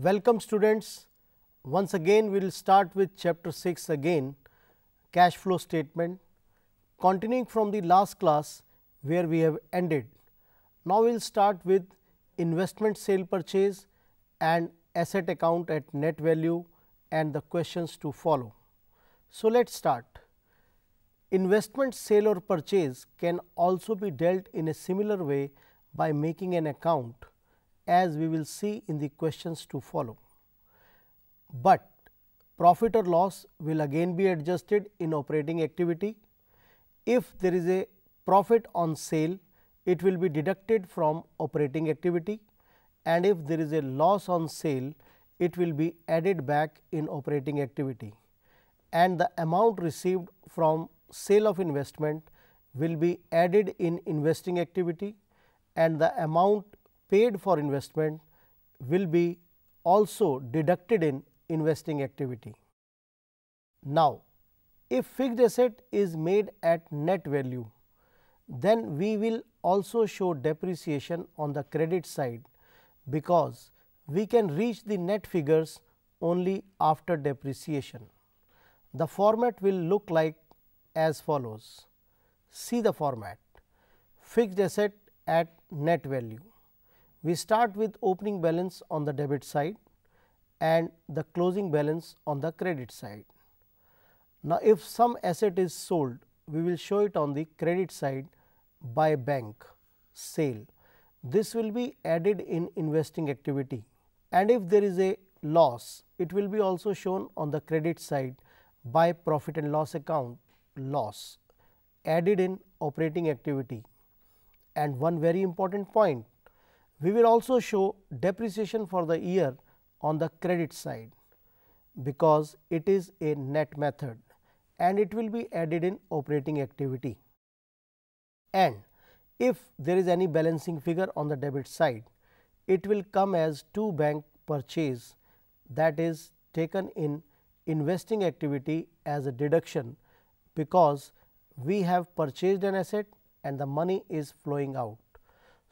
Welcome students. Once again we will start with chapter 6 again, cash flow statement, continuing from the last class where we have ended. Now we will start with investment sale purchase and asset account at net value and the questions to follow. So let us start. Investment sale or purchase can also be dealt in a similar way by making an account, as we will see in the questions to follow. But profit or loss will again be adjusted in operating activity. If there is a profit on sale, it will be deducted from operating activity, and if there is a loss on sale, it will be added back in operating activity, and the amount received from sale of investment will be added in investing activity, and the amount paid for investment will be also deducted in investing activity. Now, if fixed asset is made at net value, then we will also show depreciation on the credit side, because we can reach the net figures only after depreciation. The format will look like as follows. See the format. Fixed asset at net value. We start with opening balance on the debit side and the closing balance on the credit side. Now, if some asset is sold, we will show it on the credit side by bank sale. This will be added in investing activity, and if there is a loss, it will be also shown on the credit side by profit and loss account loss added in operating activity. And one very important point, we will also show depreciation for the year on the credit side, because it is a net method and it will be added in operating activity. And if there is any balancing figure on the debit side, it will come as two bank purchase, that is taken in investing activity as a deduction, because we have purchased an asset and the money is flowing out.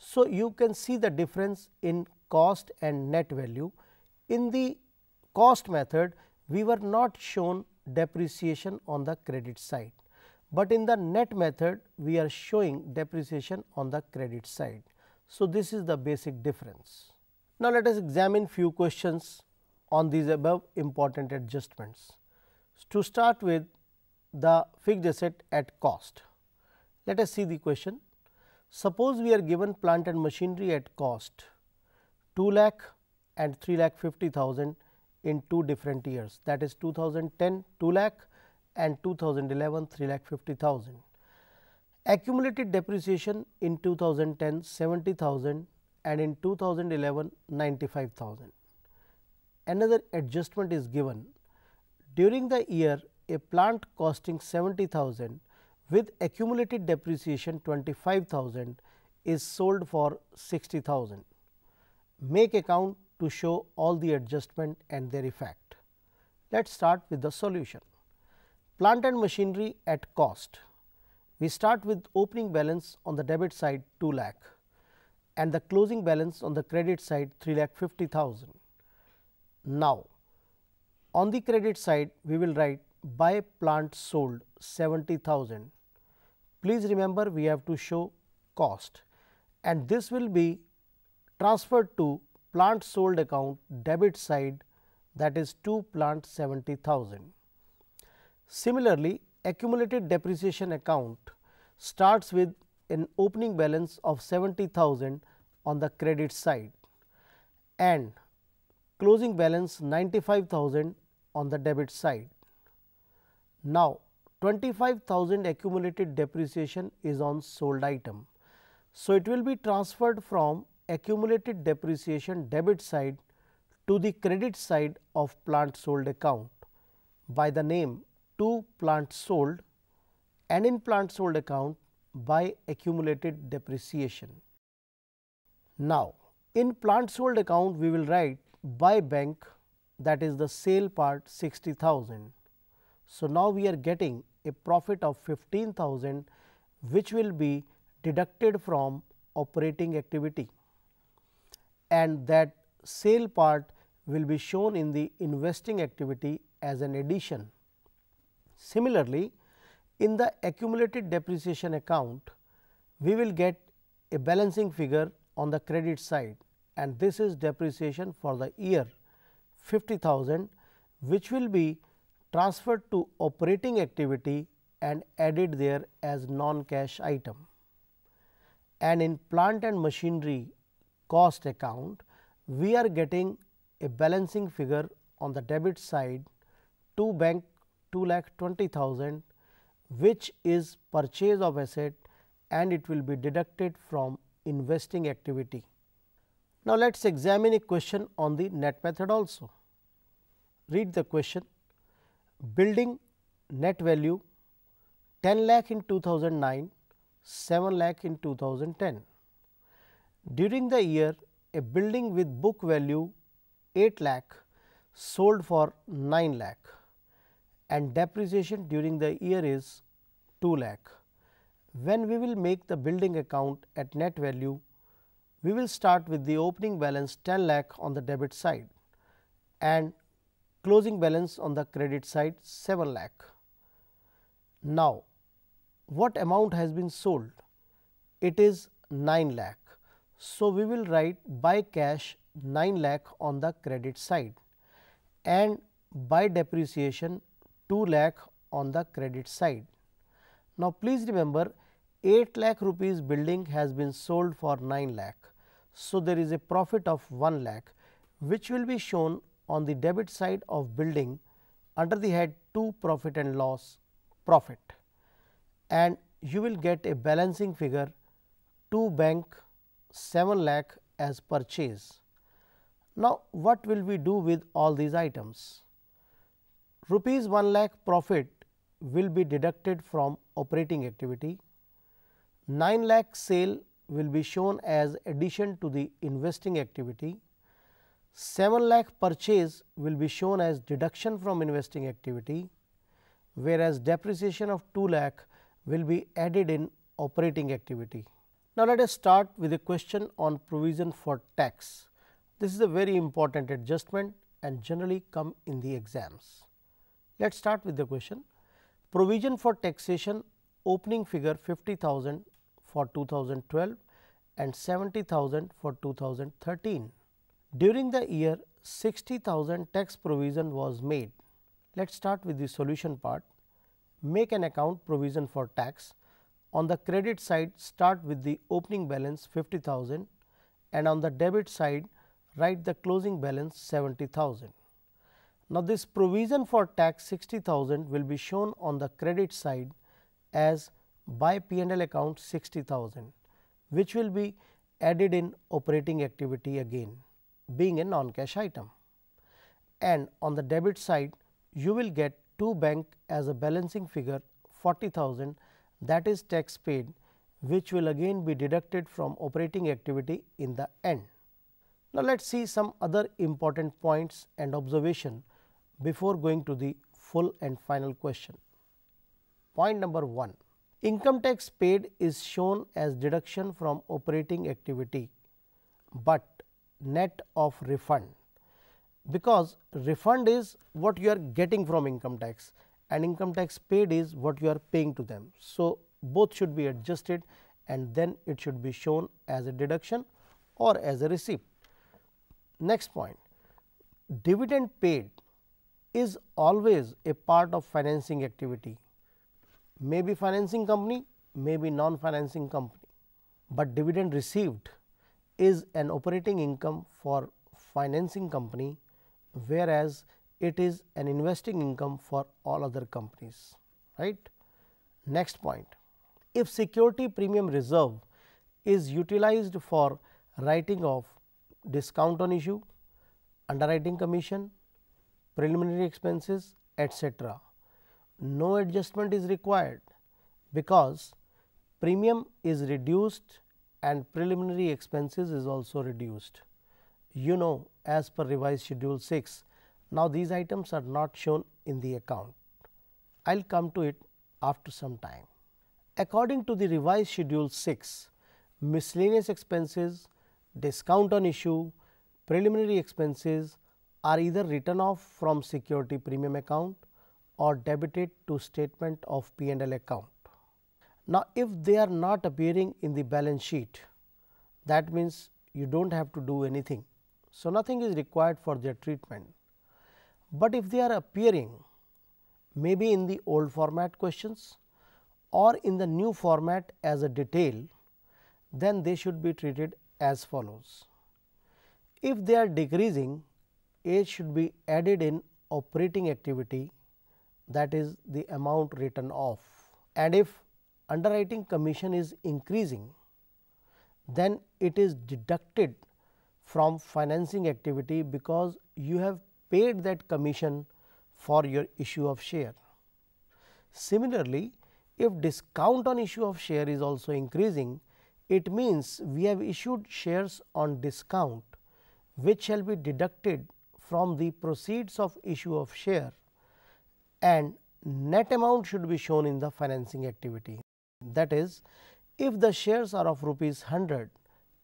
So, you can see the difference in cost and net value. In the cost method, we were not shown depreciation on the credit side, but in the net method we are showing depreciation on the credit side. So, this is the basic difference. Now, let us examine few questions on these above important adjustments. To start with the fixed asset at cost, let us see the question. Suppose we are given plant and machinery at cost 2 lakh and 3,50,000 in two different years, that is 2010 2 lakh and 2011 3,50,000. Accumulated depreciation in 2010 70,000 and in 2011 95,000. Another adjustment is given. During the year, a plant costing 70,000 with accumulated depreciation 25,000 is sold for 60,000. Make account to show all the adjustment and their effect. Let us start with the solution. Plant and machinery at cost. We start with opening balance on the debit side 2 lakh and the closing balance on the credit side 3,50,000. Now, on the credit side we will write by plant sold 70,000. Please remember, we have to show cost, and this will be transferred to plant sold account debit side, that is to plant 70,000. Similarly, accumulated depreciation account starts with an opening balance of 70,000 on the credit side and closing balance 95,000 on the debit side. Now, 25,000 accumulated depreciation is on sold item. So, it will be transferred from accumulated depreciation debit side to the credit side of plant sold account by the name to plant sold, and in plant sold account by accumulated depreciation. Now, in plant sold account we will write by bank, that is the sale part 60,000. So, now we are getting a profit of 15,000, which will be deducted from operating activity, and that sale part will be shown in the investing activity as an addition. Similarly, in the accumulated depreciation account, we will get a balancing figure on the credit side, and this is depreciation for the year 50,000, which will be transferred to operating activity and added there as non-cash item. And in plant and machinery cost account, we are getting a balancing figure on the debit side to bank 2,20,000, which is purchase of asset, and it will be deducted from investing activity. Now, let us examine a question on the net method also. Read the question. Building net value 10 lakh in 2009, 7 lakh in 2010. During the year, a building with book value 8 lakh sold for 9 lakh, and depreciation during the year is 2 lakh. When we will make the building account at net value, we will start with the opening balance 10 lakh on the debit side and closing balance on the credit side 7 lakh. Now, what amount has been sold? It is 9 lakh. So, we will write by cash 9 lakh on the credit side and by depreciation 2 lakh on the credit side. Now, please remember 8 lakh rupees building has been sold for 9 lakh. So, there is a profit of 1 lakh, which will be shown on the debit side of building under the head to profit and loss profit, and you will get a balancing figure to bank 7 lakh as purchase. Now, what will we do with all these items? Rupees 1 lakh profit will be deducted from operating activity. 9 lakh sale will be shown as addition to the investing activity. 7 lakh purchase will be shown as deduction from investing activity, whereas depreciation of 2 lakh will be added in operating activity. Now, let us start with a question on provision for tax. This is a very important adjustment and generally come in the exams. Let us start with the question. Provision for taxation opening figure 50,000 for 2012 and 70,000 for 2013. During the year 60,000 tax provision was made. Let us start with the solution part. Make an account provision for tax. On the credit side, start with the opening balance 50,000 and on the debit side write the closing balance 70,000. Now, this provision for tax 60,000 will be shown on the credit side as by P&L account 60,000, which will be added in operating activity again, being a non-cash item. And on the debit side, you will get to bank as a balancing figure 40,000, that is tax paid, which will again be deducted from operating activity in the end. Now, let us see some other important points and observation before going to the full and final question. Point number 1. Income tax paid is shown as deduction from operating activity, but net of refund, because refund is what you are getting from income tax and income tax paid is what you are paying to them. So, both should be adjusted and then it should be shown as a deduction or as a receipt. Next point, dividend paid is always a part of financing activity, may be financing company, may be non-financing company, but dividend received is an operating income for financing company, whereas it is an investing income for all other companies, right. Next point, if security premium reserve is utilized for writing off discount on issue, underwriting commission, preliminary expenses, etc., no adjustment is required, because premium is reduced and preliminary expenses is also reduced. You know, as per revised schedule 6, now these items are not shown in the account. I will come to it after some time. According to the revised schedule 6, miscellaneous expenses, discount on issue, preliminary expenses are either written off from security premium account or debited to statement of P&L account. Now, if they are not appearing in the balance sheet, that means you do not have to do anything. So, nothing is required for their treatment. But if they are appearing maybe in the old format questions or in the new format as a detail, then they should be treated as follows. If they are decreasing, age should be added in operating activity, that is the amount written off. And if underwriting commission is increasing, then it is deducted from financing activity because you have paid that commission for your issue of share. Similarly, if discount on issue of share is also increasing, it means we have issued shares on discount, which shall be deducted from the proceeds of issue of share, and net amount should be shown in the financing activity. That is, if the shares are of rupees 100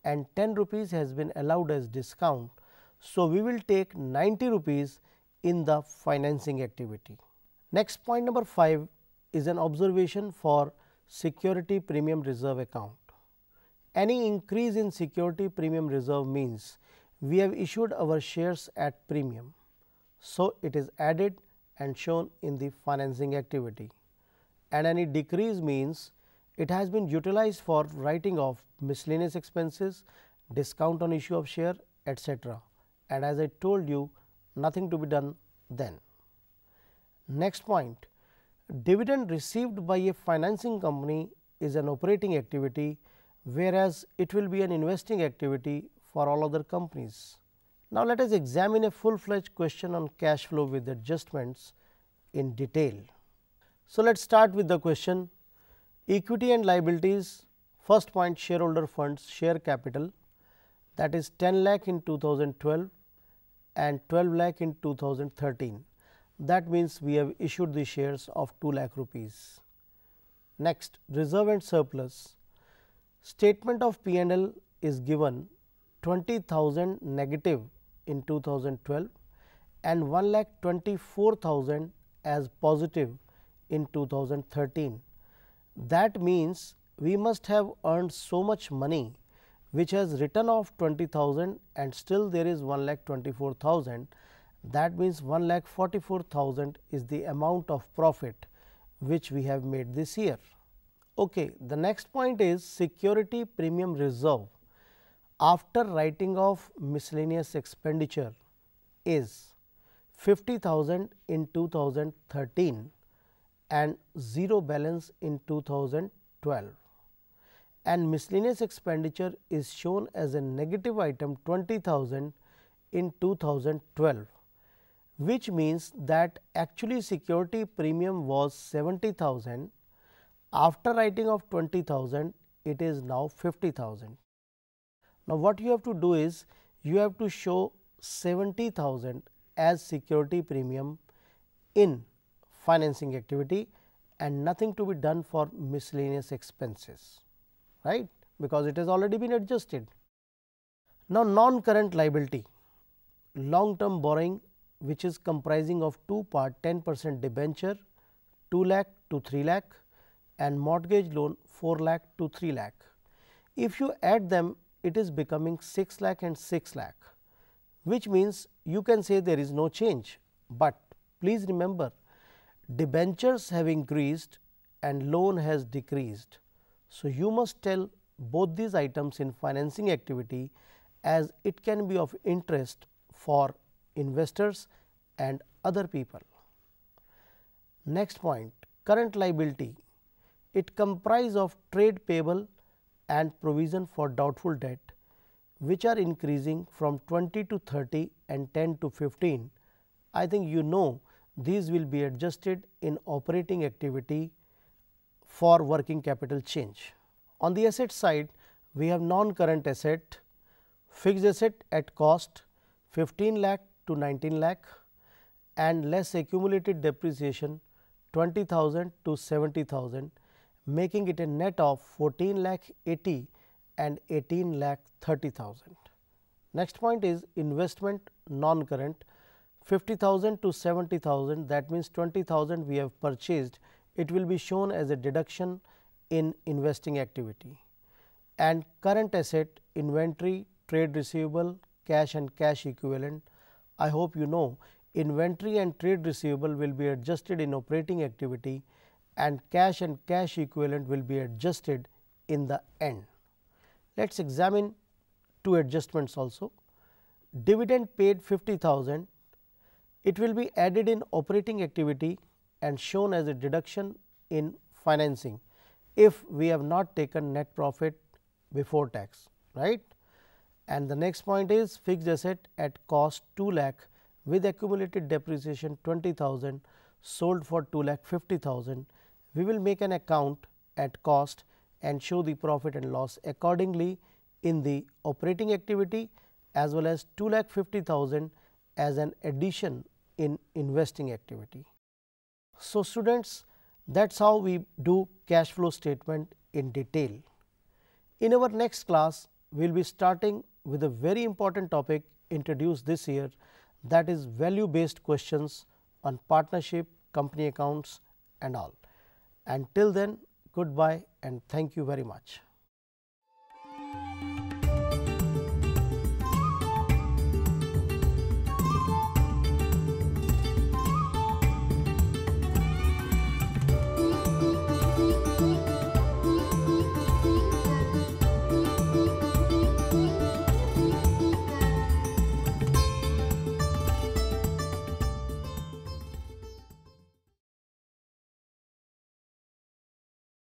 and 10 rupees has been allowed as discount, so we will take 90 rupees in the financing activity. Next, point number 5 is an observation for security premium reserve account. Any increase in security premium reserve means we have issued our shares at premium. So, it is added and shown in the financing activity, and any decrease means it has been utilized for writing off miscellaneous expenses, discount on issue of share, etc. And as I told you, nothing to be done then. Next point, dividend received by a financing company is an operating activity, whereas it will be an investing activity for all other companies. Now, let us examine a full-fledged question on cash flow with adjustments in detail. So, let us start with the question equity and liabilities. First point, shareholder funds share capital, that is 10 lakh in 2012 and 12 lakh in 2013. That means we have issued the shares of 2 lakh rupees. Next, reserve and surplus. Statement of P&L is given 20,000 negative in 2012 and 1,24,000 as positive in 2013. That means we must have earned so much money which has written off 20,000 and still there is 1,24,000. That means 1,44,000 is the amount of profit which we have made this year. Okay, the next point is security premium reserve after writing off miscellaneous expenditure is 50,000 in 2013 and 0 balance in 2012, and miscellaneous expenditure is shown as a negative item 20,000 in 2012, which means that actually security premium was 70,000. After writing off 20,000, it is now 50,000. Now, what you have to do is you have to show 70,000 as security premium in financing activity and nothing to be done for miscellaneous expenses, right, because it has already been adjusted. Now, non-current liability, long-term borrowing which is comprising of two part 10% debenture 2 lakh to 3 lakh and mortgage loan 4 lakh to 3 lakh. If you add them, it is becoming 6 lakh and 6 lakh, which means you can say there is no change, but please remember debentures have increased and loan has decreased. So, you must tell both these items in financing activity as it can be of interest for investors and other people. Next point, current liability. It comprises of trade payable and provision for doubtful debt, which are increasing from 20 to 30 and 10 to 15. I think you know these will be adjusted in operating activity for working capital change. On the asset side, we have non-current asset, fixed asset at cost 15 lakh to 19 lakh and less accumulated depreciation 20,000 to 70,000, making it a net of 14 lakh 80 and 18 lakh 30,000. Next point is investment non-current. 50,000 to 70,000, that means 20,000 we have purchased, it will be shown as a deduction in investing activity. And current asset, inventory, trade receivable, cash and cash equivalent. I hope you know inventory and trade receivable will be adjusted in operating activity and cash and cash equivalent will be adjusted in the end. Let us examine two adjustments also. Dividend paid 50,000, it will be added in operating activity and shown as a deduction in financing if we have not taken net profit before tax, right. And the next point is fixed asset at cost 2 lakh with accumulated depreciation 20,000 sold for 2,50,000. We will make an account at cost and show the profit and loss accordingly in the operating activity as well as 2,50,000 as an addition in investing activity. So, students, that is how we do cash flow statement in detail. In our next class, we will be starting with a very important topic introduced this year, that is value based questions on partnership, company accounts and all. And till then, goodbye and thank you very much.